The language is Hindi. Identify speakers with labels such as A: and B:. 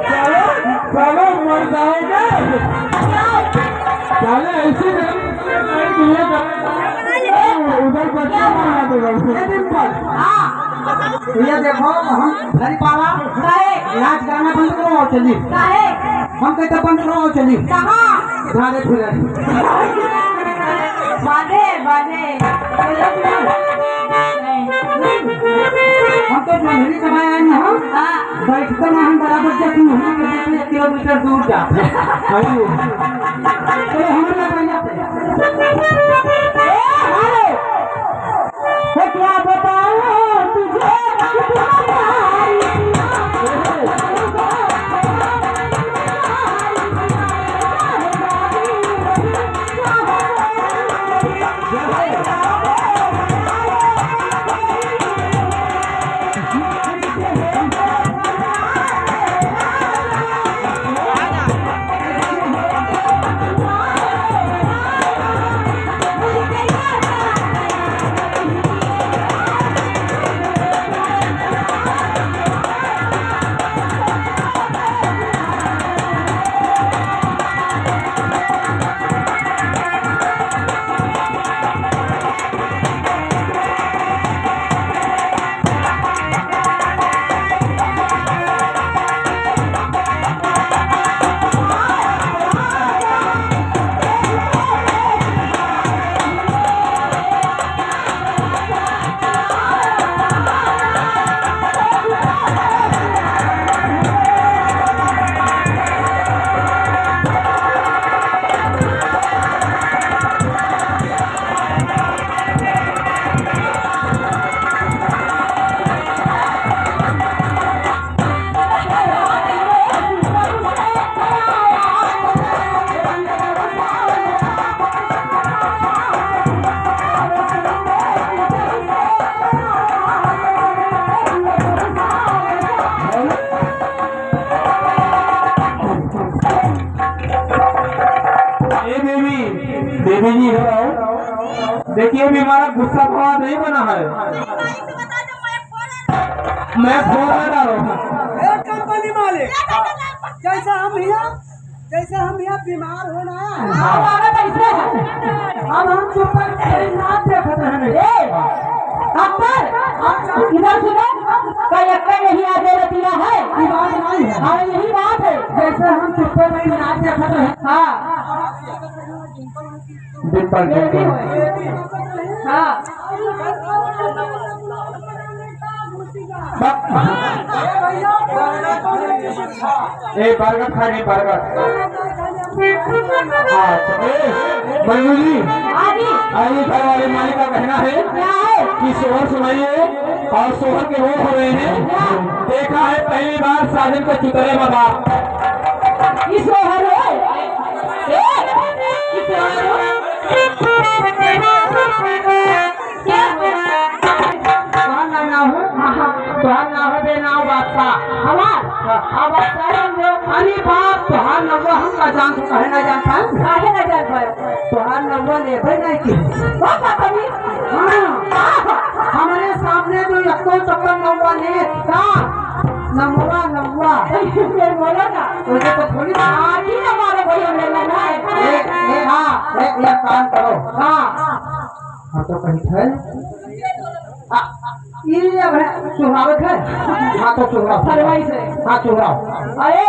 A: चलो मर जाओगे, चलो ऐसे उधर बच्चा मारा तो
B: ये देखो हम घर पाला नाच गाना बंद करो और चली हम कहते बंद करो और चली घारे फिर
C: बाजे बाजे
B: हम तो मंदिर कमाए आए ना बैठते ना हम बराबर जाती हूँ 1 किलोमीटर दूर जाते तो हम क्या बताओ तुझे
A: देवी जी देखिए भी हमारा गुस्सा थोड़ा नहीं बना है। मैं फोन लगा रहा हूँ
B: कंपनी मालिक जैसे हम यहाँ बीमार होना अब हम चुप नाच देखते हैं इधर सुनो कई अक्का नहीं आगे रतिया है बात नहीं है हाँ यही बात है जैसे हम चुप नहीं नाच देखते हैं हाँ
A: डिम्पल
B: हाँ
A: बर्गर खाने बर्गर मयूर जी आइए घर वाले मालिक का कहना है कि सोहर सुनाइए और सोहर के वो हो रहे हैं। देखा है पहली बार साजन के चुतरे में बाप
B: सोहर अरे बाप तुहार नब्बा हम का जान तो कहे ना जानता काहे ना जान पाए तुहार नब्बा लेबे नहीं की हमारे सामने जो यक्को चक्कर नब्बा ले का नब्बा बोलो ना मुझे तो थोड़ी आज ही हमारे भैया लेना है एक काम करो हाँ तो कहीं है ये सुहावत है हाँ तो चुहरा फरवाई से हाँ चुहरा अरे